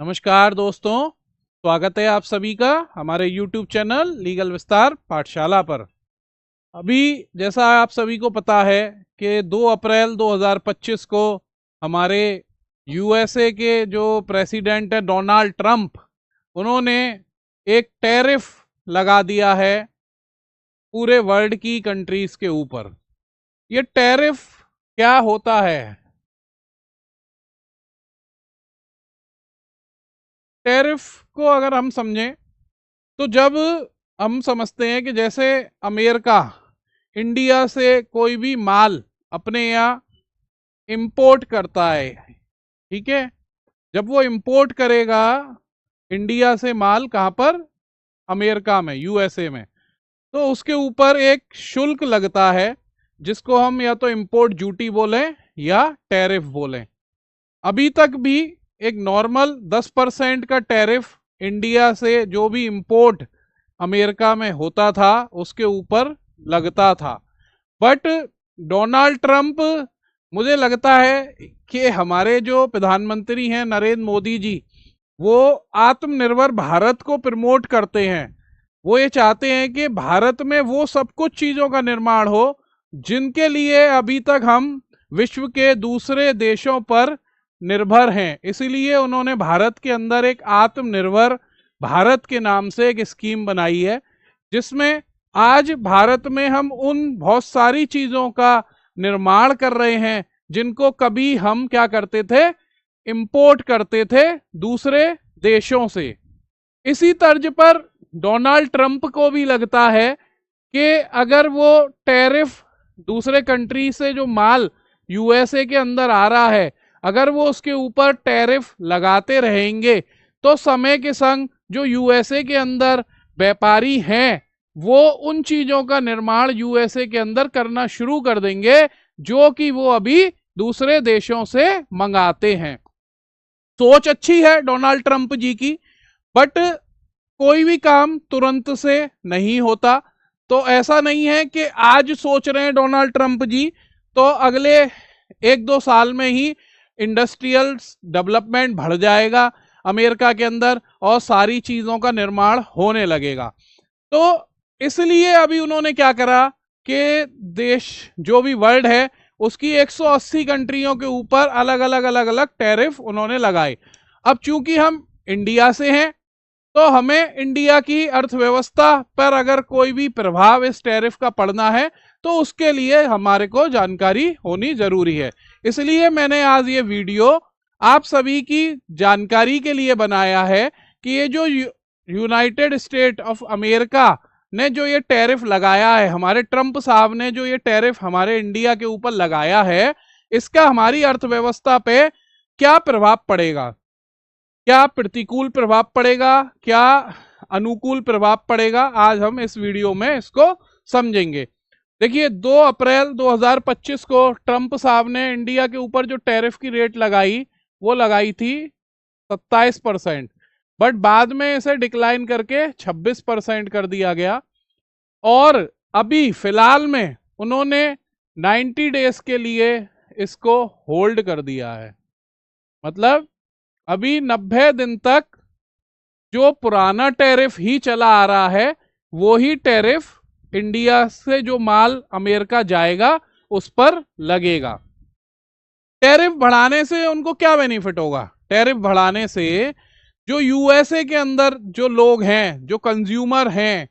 नमस्कार दोस्तों, स्वागत है आप सभी का हमारे YouTube चैनल लीगल विस्तार पाठशाला पर। अभी जैसा आप सभी को पता है कि 2 अप्रैल 2025 को हमारे USA के जो प्रेसिडेंट है डोनाल्ड ट्रंप, उन्होंने एक टैरिफ लगा दिया है पूरे वर्ल्ड की कंट्रीज के ऊपर। ये टैरिफ क्या होता है? टैरिफ को अगर हम समझें तो जब हम समझते हैं कि जैसे अमेरिका इंडिया से कोई भी माल अपने यहाँ इंपोर्ट करता है, ठीक है, जब वो इंपोर्ट करेगा इंडिया से माल, कहाँ पर? अमेरिका में, यूएसए में, तो उसके ऊपर एक शुल्क लगता है जिसको हम या तो इंपोर्ट ड्यूटी बोलें या टैरिफ बोलें। अभी तक भी एक नॉर्मल 10% का टैरिफ इंडिया से जो भी इंपोर्ट अमेरिका में होता था उसके ऊपर लगता था। बट डोनाल्ड ट्रंप, मुझे लगता है कि हमारे जो प्रधानमंत्री हैं नरेंद्र मोदी जी, वो आत्मनिर्भर भारत को प्रमोट करते हैं। वो ये चाहते हैं कि भारत में वो सब कुछ चीज़ों का निर्माण हो जिनके लिए अभी तक हम विश्व के दूसरे देशों पर निर्भर हैं। इसीलिए उन्होंने भारत के अंदर एक आत्मनिर्भर भारत के नाम से एक स्कीम बनाई है, जिसमें आज भारत में हम उन बहुत सारी चीज़ों का निर्माण कर रहे हैं जिनको कभी हम क्या करते थे? इंपोर्ट करते थे दूसरे देशों से। इसी तर्ज पर डोनाल्ड ट्रंप को भी लगता है कि अगर वो टैरिफ दूसरे कंट्री से जो माल यूएसए के अंदर आ रहा है, अगर वो उसके ऊपर टैरिफ लगाते रहेंगे तो समय के संग जो यूएसए के अंदर व्यापारी हैं वो उन चीज़ों का निर्माण यूएसए के अंदर करना शुरू कर देंगे जो कि वो अभी दूसरे देशों से मंगाते हैं। सोच अच्छी है डोनाल्ड ट्रंप जी की, बट कोई भी काम तुरंत से नहीं होता। तो ऐसा नहीं है कि आज सोच रहे हैं डोनाल्ड ट्रंप जी तो अगले 1-2 साल में ही इंडस्ट्रियल डेवलपमेंट बढ़ जाएगा अमेरिका के अंदर और सारी चीज़ों का निर्माण होने लगेगा। तो इसलिए अभी उन्होंने क्या करा कि देश जो भी वर्ल्ड है उसकी 180 कंट्रियों के ऊपर अलग अलग टैरिफ उन्होंने लगाए। अब चूंकि हम इंडिया से हैं तो हमें इंडिया की अर्थव्यवस्था पर अगर कोई भी प्रभाव इस टैरिफ का पड़ना है तो उसके लिए हमारे को जानकारी होनी जरूरी है। इसलिए मैंने आज ये वीडियो आप सभी की जानकारी के लिए बनाया है कि ये जो यूनाइटेड स्टेट ऑफ अमेरिका ने जो ये टैरिफ लगाया है, हमारे ट्रंप साहब ने जो ये टैरिफ हमारे इंडिया के ऊपर लगाया है, इसका हमारी अर्थव्यवस्था पे क्या प्रभाव पड़ेगा, क्या प्रतिकूल प्रभाव पड़ेगा, क्या अनुकूल प्रभाव पड़ेगा, आज हम इस वीडियो में इसको समझेंगे। देखिए 2 अप्रैल 2025 को ट्रंप साहब ने इंडिया के ऊपर जो टैरिफ की रेट लगाई वो लगाई थी 27%, बट बाद में इसे डिक्लाइन करके 26% कर दिया गया। और अभी फिलहाल में उन्होंने 90 डेज के लिए इसको होल्ड कर दिया है। मतलब अभी 90 दिन तक जो पुराना टैरिफ ही चला आ रहा है वो ही टैरिफ इंडिया से जो माल अमेरिका जाएगा उस पर लगेगा। टैरिफ बढ़ाने से उनको क्या बेनिफिट होगा? टैरिफ बढ़ाने से जो यूएसए के अंदर जो लोग हैं, जो कंज्यूमर हैं,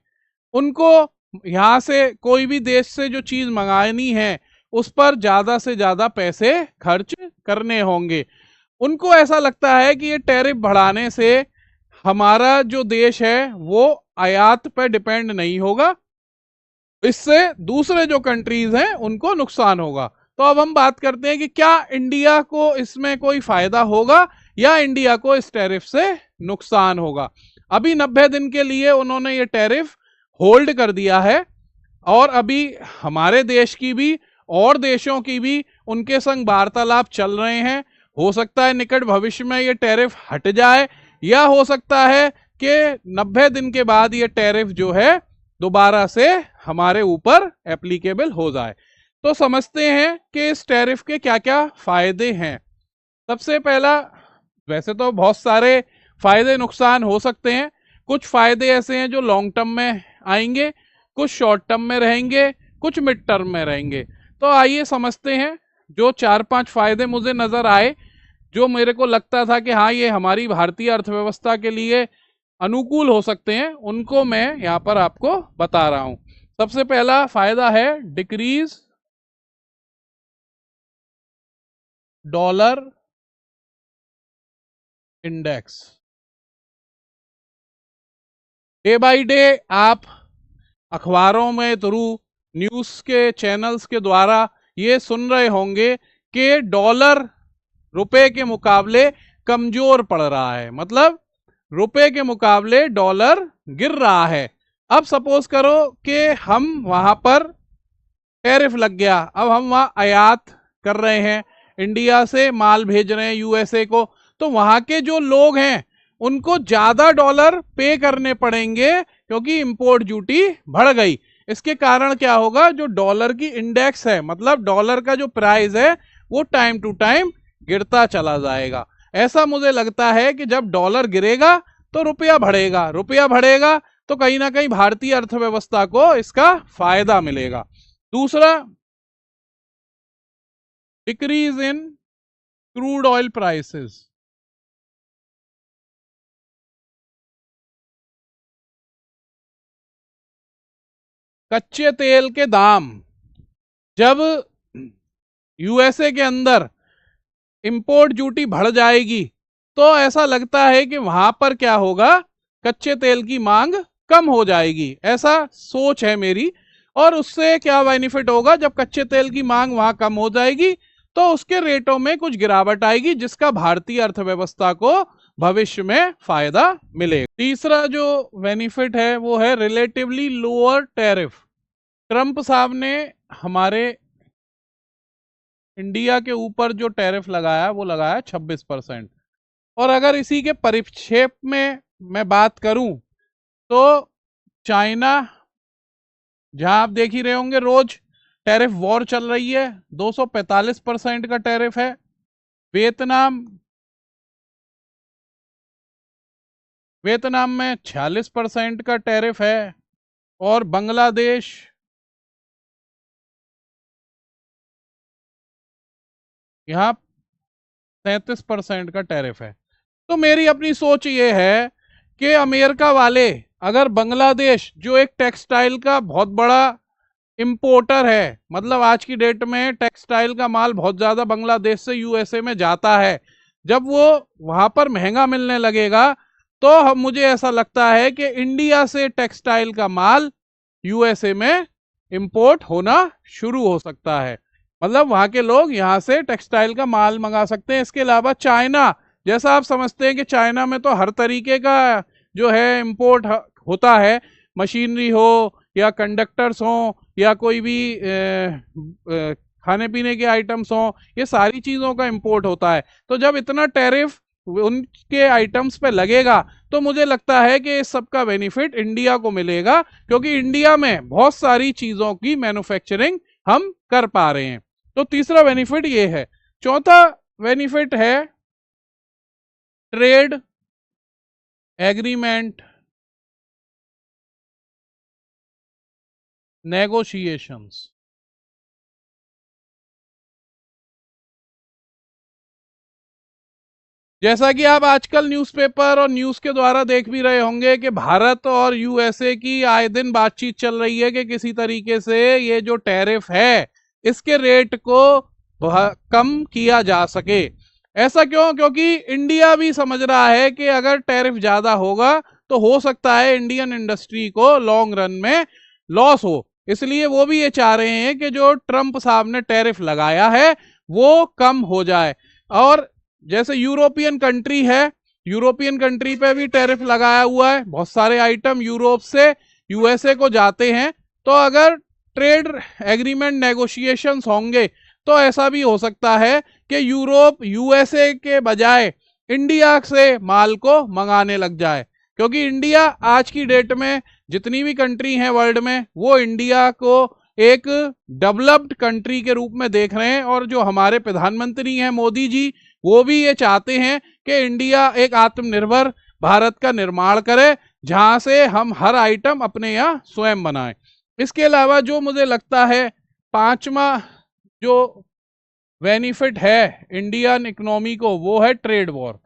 उनको यहाँ से कोई भी देश से जो चीज़ मंगानी है उस पर ज़्यादा से ज़्यादा पैसे खर्च करने होंगे। उनको ऐसा लगता है कि ये टैरिफ बढ़ाने से हमारा जो देश है वो आयात पर डिपेंड नहीं होगा, इससे दूसरे जो कंट्रीज हैं उनको नुकसान होगा। तो अब हम बात करते हैं कि क्या इंडिया को इसमें कोई फायदा होगा या इंडिया को इस टैरिफ से नुकसान होगा। अभी 90 दिन के लिए उन्होंने ये टैरिफ होल्ड कर दिया है और अभी हमारे देश की भी और देशों की भी उनके संग वार्तालाप चल रहे हैं। हो सकता है निकट भविष्य में ये टैरिफ हट जाए या हो सकता है कि 90 दिन के बाद ये टैरिफ जो है दोबारा से हमारे ऊपर एप्लीकेबल हो जाए। तो समझते हैं कि इस टैरिफ के क्या क्या फायदे हैं। सबसे पहला, वैसे तो बहुत सारे फायदे नुकसान हो सकते हैं। कुछ फायदे ऐसे हैं जो लॉन्ग टर्म में आएंगे, कुछ शॉर्ट टर्म में रहेंगे, कुछ मिड टर्म में रहेंगे। तो आइए समझते हैं। जो 4-5 फायदे मुझे नजर आए, जो मेरे को लगता था कि हाँ ये हमारी भारतीय अर्थव्यवस्था के लिए अनुकूल हो सकते हैं, उनको मैं यहाँ पर आपको बता रहा हूं। सबसे पहला फायदा है decrease dollar index. Day by day आप अखबारों में थ्रू न्यूज के चैनल्स के द्वारा ये सुन रहे होंगे कि डॉलर रुपए के मुकाबले कमजोर पड़ रहा है, मतलब रुपए के मुकाबले डॉलर गिर रहा है। अब सपोज करो कि हम वहां पर टैरिफ लग गया, अब हम वहां आयात कर रहे हैं, इंडिया से माल भेज रहे हैं यूएसए को, तो वहां के जो लोग हैं उनको ज्यादा डॉलर पे करने पड़ेंगे क्योंकि इंपोर्ट ड्यूटी बढ़ गई। इसके कारण क्या होगा, जो डॉलर की इंडेक्स है, मतलब डॉलर का जो प्राइस है, वो टाइम टू टाइम गिरता चला जाएगा। ऐसा मुझे लगता है कि जब डॉलर गिरेगा तो रुपया बढ़ेगा, रुपया बढ़ेगा तो कहीं ना कहीं भारतीय अर्थव्यवस्था को इसका फायदा मिलेगा। दूसरा, decrease in crude oil prices. कच्चे तेल के दाम जब यूएसए के अंदर इंपोर्ट ड्यूटी बढ़ जाएगी तो ऐसा लगता है कि वहां पर क्या होगा, कच्चे तेल की मांग कम हो जाएगी, ऐसा सोच है मेरी। और उससे क्या बेनिफिट होगा, जब कच्चे तेल की मांग वहां कम हो जाएगी तो उसके रेटों में कुछ गिरावट आएगी, जिसका भारतीय अर्थव्यवस्था को भविष्य में फायदा मिलेगा। तीसरा जो बेनिफिट है वो है रिलेटिवली लोअर टैरिफ। ट्रंप साहब ने हमारे इंडिया के ऊपर जो टैरिफ लगाया वो लगाया 26%। और अगर इसी के परिक्षेप में मैं बात करूं तो चाइना, जहां आप देख ही रहे होंगे रोज टैरिफ वॉर चल रही है, 245% का टैरिफ है। वियतनाम में 46% का टैरिफ है। और बांग्लादेश यहाँ 37% का टैरिफ है। तो मेरी अपनी सोच ये है कि अमेरिका वाले अगर बांग्लादेश, जो एक टेक्सटाइल का बहुत बड़ा इंपोर्टर है, मतलब आज की डेट में टेक्सटाइल का माल बहुत ज्यादा बांग्लादेश से यूएसए में जाता है, जब वो वहां पर महंगा मिलने लगेगा तो मुझे ऐसा लगता है कि इंडिया से टेक्सटाइल का माल यूएसए में इंपोर्ट होना शुरू हो सकता है, मतलब वहां के लोग यहां से टेक्सटाइल का माल मंगा सकते हैं। इसके अलावा चाइना, जैसा आप समझते हैं कि चाइना में तो हर तरीके का जो है इंपोर्ट होता है, मशीनरी हो या कंडक्टर्स हो या कोई भी खाने पीने के आइटम्स हो, ये सारी चीजों का इंपोर्ट होता है। तो जब इतना टैरिफ उनके आइटम्स पे लगेगा तो मुझे लगता है कि इस सब का बेनिफिट इंडिया को मिलेगा, क्योंकि इंडिया में बहुत सारी चीजों की मैन्युफैक्चरिंग हम कर पा रहे हैं। तो तीसरा बेनिफिट ये है। चौथा बेनिफिट है ट्रेड एग्रीमेंट नेगोशिएशंस। जैसा कि आप आजकल न्यूज़पेपर और न्यूज़ के द्वारा देख भी रहे होंगे कि भारत और यूएसए की आए दिन बातचीत चल रही है कि किसी तरीके से ये जो टैरिफ है इसके रेट को कम किया जा सके। ऐसा क्यों? क्योंकि इंडिया भी समझ रहा है कि अगर टैरिफ ज्यादा होगा तो हो सकता है इंडियन इंडस्ट्री को लॉन्ग रन में लॉस हो, इसलिए वो भी ये चाह रहे हैं कि जो ट्रंप साहब ने टैरिफ लगाया है वो कम हो जाए। और जैसे यूरोपियन कंट्री है, यूरोपियन कंट्री पे भी टैरिफ लगाया हुआ है, बहुत सारे आइटम यूरोप से यूएसए को जाते हैं। तो अगर ट्रेड एग्रीमेंट नेगोशिएशंस होंगे तो ऐसा भी हो सकता है कि यूरोप यूएसए के बजाय इंडिया से माल को मंगाने लग जाए, क्योंकि इंडिया आज की डेट में जितनी भी कंट्री हैं वर्ल्ड में वो इंडिया को एक डेवलप्ड कंट्री के रूप में देख रहे हैं। और जो हमारे प्रधानमंत्री हैं मोदी जी, वो भी ये चाहते हैं कि इंडिया एक आत्मनिर्भर भारत का निर्माण करे, जहां से हम हर आइटम अपने यहाँ स्वयं बनाएं। इसके अलावा जो मुझे लगता है पांचवा जो बेनिफिट है इंडियन इकोनॉमी को, वो है ट्रेड वॉर।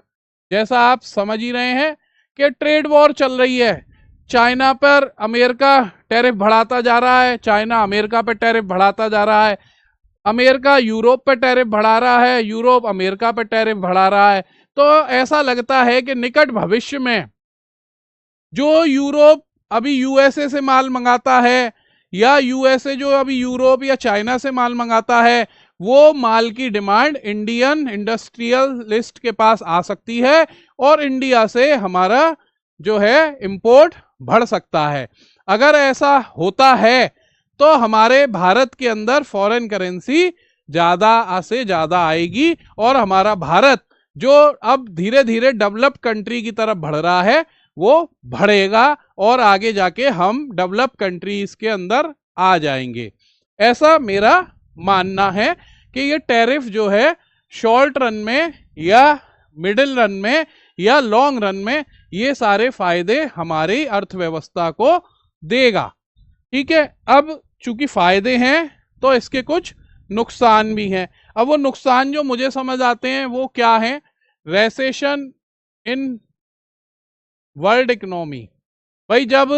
जैसा आप समझ ही रहे हैं कि ट्रेड वॉर चल रही है। चाइना पर अमेरिका टैरिफ बढ़ाता जा रहा है, चाइना अमेरिका पर टैरिफ बढ़ाता जा रहा है, अमेरिका यूरोप पर टैरिफ बढ़ा रहा है, यूरोप अमेरिका पर टैरिफ बढ़ा रहा है। तो ऐसा लगता है कि निकट भविष्य में जो यूरोप अभी यूएसए से माल मंगाता है, या यूएसए जो अभी यूरोप या चाइना से माल मंगाता है, वो माल की डिमांड इंडियन इंडस्ट्रियलिस्ट के पास आ सकती है और इंडिया से हमारा जो है इंपोर्ट बढ़ सकता है। अगर ऐसा होता है तो हमारे भारत के अंदर फॉरेन करेंसी ज्यादा से ज्यादा आएगी और हमारा भारत जो अब धीरे धीरे डेवलप्ड कंट्री की तरफ बढ़ रहा है वो बढ़ेगा और आगे जाके हम डेवलप कंट्रीज के अंदर आ जाएंगे। ऐसा मेरा मानना है कि ये टैरिफ जो है शॉर्ट रन में या मिडिल रन में या लॉन्ग रन में ये सारे फायदे हमारी अर्थव्यवस्था को देगा। ठीक है, अब चूंकि फायदे हैं तो इसके कुछ नुकसान भी हैं। अब वो नुकसान जो मुझे समझ आते हैं वो क्या है? Recession in world economy. भाई जब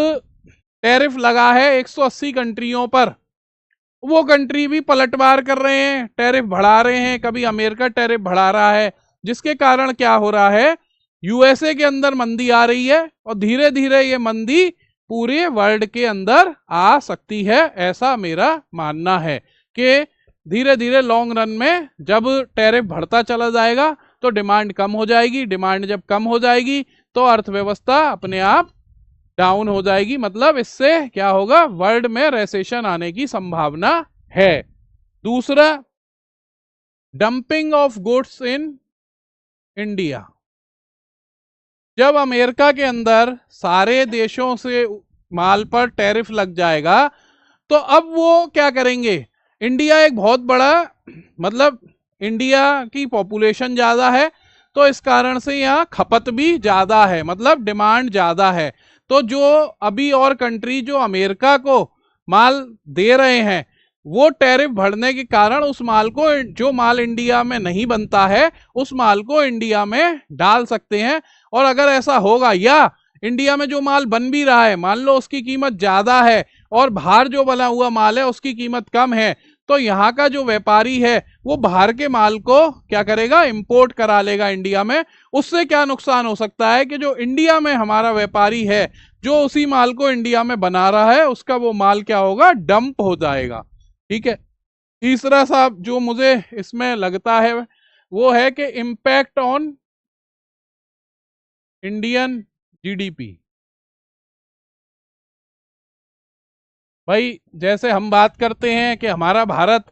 टैरिफ लगा है 180 कंट्रियों पर, वो कंट्री भी पलटवार कर रहे हैं, टैरिफ बढ़ा रहे हैं, कभी अमेरिका टैरिफ बढ़ा रहा है, जिसके कारण क्या हो रहा है, यूएसए के अंदर मंदी आ रही है और धीरे धीरे ये मंदी पूरे वर्ल्ड के अंदर आ सकती है। ऐसा मेरा मानना है कि धीरे धीरे लॉन्ग रन में जब टैरिफ बढ़ता चला जाएगा तो डिमांड कम हो जाएगी, डिमांड जब कम हो जाएगी तो अर्थव्यवस्था अपने आप डाउन हो जाएगी। मतलब इससे क्या होगा, वर्ल्ड में रेसेशन आने की संभावना है। दूसरा, dumping of goods in India. जब अमेरिका के अंदर सारे देशों से माल पर टैरिफ लग जाएगा तो अब वो क्या करेंगे, इंडिया एक बहुत बड़ा, मतलब इंडिया की पॉपुलेशन ज्यादा है तो इस कारण से यहाँ खपत भी ज्यादा है, मतलब डिमांड ज्यादा है। तो जो अभी और कंट्री जो अमेरिका को माल दे रहे हैं वो टैरिफ बढ़ने के कारण उस माल को, जो माल इंडिया में नहीं बनता है उस माल को इंडिया में डाल सकते हैं। और अगर ऐसा होगा या इंडिया में जो माल बन भी रहा है मान लो उसकी कीमत ज्यादा है और बाहर जो बना हुआ माल है उसकी कीमत कम है, तो यहाँ का जो व्यापारी है वो बाहर के माल को क्या करेगा, इंपोर्ट करा लेगा इंडिया में। उससे क्या नुकसान हो सकता है कि जो इंडिया में हमारा व्यापारी है जो उसी माल को इंडिया में बना रहा है उसका वो माल क्या होगा, डंप हो जाएगा। ठीक है। तीसरा साहब जो मुझे इसमें लगता है वो है कि इम्पैक्ट ऑन इंडियन जीडीपी। भाई जैसे हम बात करते हैं कि हमारा भारत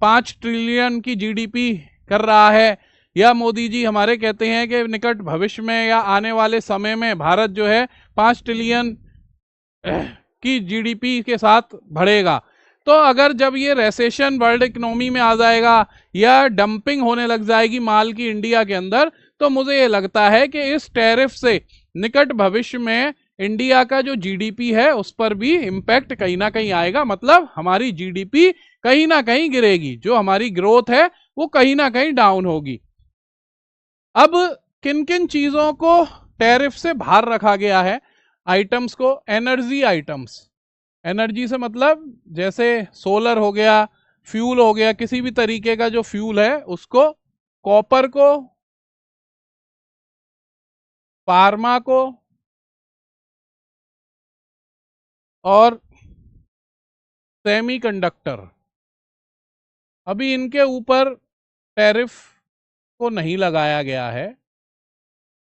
5 ट्रिलियन की जीडीपी कर रहा है, या मोदी जी हमारे कहते हैं कि निकट भविष्य में या आने वाले समय में भारत जो है 5 ट्रिलियन की जीडीपी के साथ बढ़ेगा। तो अगर जब ये रेसेशन वर्ल्ड इकोनॉमी में आ जाएगा या डंपिंग होने लग जाएगी माल की इंडिया के अंदर, तो मुझे ये लगता है कि इस टैरिफ से निकट भविष्य में इंडिया का जो जीडीपी है उस पर भी इम्पैक्ट कहीं ना कहीं आएगा। मतलब हमारी जीडीपी कहीं ना कहीं गिरेगी, जो हमारी ग्रोथ है वो कहीं ना कहीं डाउन होगी। अब किन किन चीजों को टैरिफ से बाहर रखा गया है आइटम्स को? Energy items. एनर्जी से मतलब जैसे सोलर हो गया, फ्यूल हो गया, किसी भी तरीके का जो फ्यूल है उसको, कॉपर को, फार्मा को और सेमीकंडक्टर। अभी इनके ऊपर टैरिफ को नहीं लगाया गया है,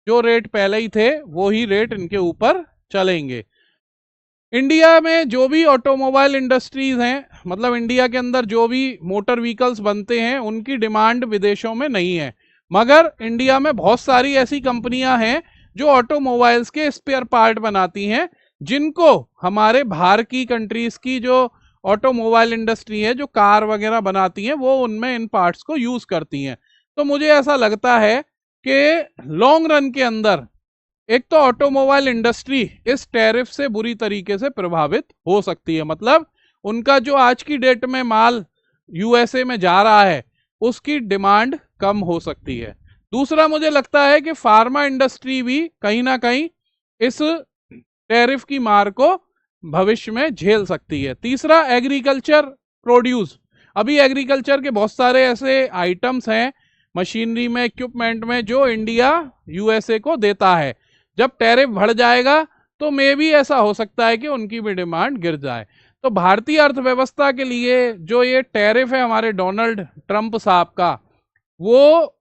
जो रेट पहले ही थे वो ही रेट इनके ऊपर चलेंगे। इंडिया में जो भी ऑटोमोबाइल इंडस्ट्रीज हैं, मतलब इंडिया के अंदर जो भी मोटर व्हीकल्स बनते हैं उनकी डिमांड विदेशों में नहीं है, मगर इंडिया में बहुत सारी ऐसी कंपनियां हैं जो ऑटोमोबाइल्स के स्पेयर पार्ट बनाती हैं, जिनको हमारे बाहर की कंट्रीज की जो ऑटोमोबाइल इंडस्ट्री है जो कार वगैरह बनाती हैं वो उनमें इन पार्ट्स को यूज करती हैं। तो मुझे ऐसा लगता है कि लॉन्ग रन के अंदर एक तो ऑटोमोबाइल इंडस्ट्री इस टैरिफ से बुरी तरीके से प्रभावित हो सकती है, मतलब उनका जो आज की डेट में माल यूएसए में जा रहा है उसकी डिमांड कम हो सकती है। दूसरा मुझे लगता है कि फार्मा इंडस्ट्री भी कहीं ना कहीं इस टैरिफ की मार को भविष्य में झेल सकती है। तीसरा, एग्रीकल्चर प्रोड्यूस, अभी एग्रीकल्चर के बहुत सारे ऐसे आइटम्स हैं मशीनरी में, इक्विपमेंट में, जो इंडिया यूएसए को देता है। जब टैरिफ बढ़ जाएगा तो मे भी ऐसा हो सकता है कि उनकी भी डिमांड गिर जाए। तो भारतीय अर्थव्यवस्था के लिए जो ये टैरिफ है हमारे डोनाल्ड ट्रंप साहब का, वो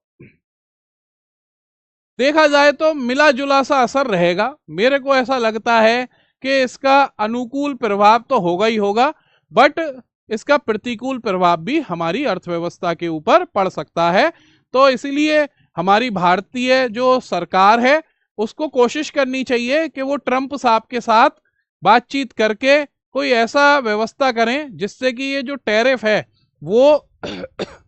देखा जाए तो मिला जुला सा असर रहेगा। मेरे को ऐसा लगता है कि इसका अनुकूल प्रभाव तो होगा ही होगा, बट इसका प्रतिकूल प्रभाव भी हमारी अर्थव्यवस्था के ऊपर पड़ सकता है। तो इसीलिए हमारी भारतीय जो सरकार है उसको कोशिश करनी चाहिए कि वो ट्रंप साहब के साथ बातचीत करके कोई ऐसा व्यवस्था करें जिससे कि ये जो टैरिफ है वो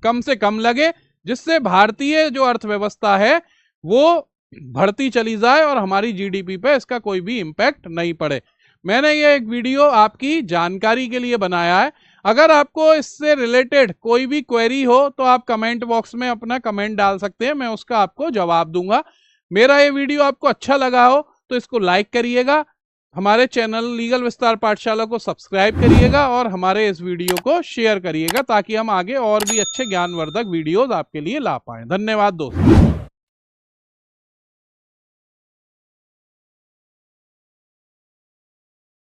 कम से कम लगे, जिससे भारतीय जो अर्थव्यवस्था है वो बढ़ती चली जाए और हमारी जीडीपी पे इसका कोई भी इम्पैक्ट नहीं पड़े। मैंने ये एक वीडियो आपकी जानकारी के लिए बनाया है। अगर आपको इससे रिलेटेड कोई भी क्वेरी हो तो आप कमेंट बॉक्स में अपना कमेंट डाल सकते हैं, मैं उसका आपको जवाब दूंगा। मेरा ये वीडियो आपको अच्छा लगा हो तो इसको लाइक करिएगा, हमारे चैनल लीगल विस्तार पाठशाला को सब्सक्राइब करिएगा और हमारे इस वीडियो को शेयर करिएगा ताकि हम आगे और भी अच्छे ज्ञानवर्धक वीडियोस आपके लिए ला पाएं। धन्यवाद दोस्तों।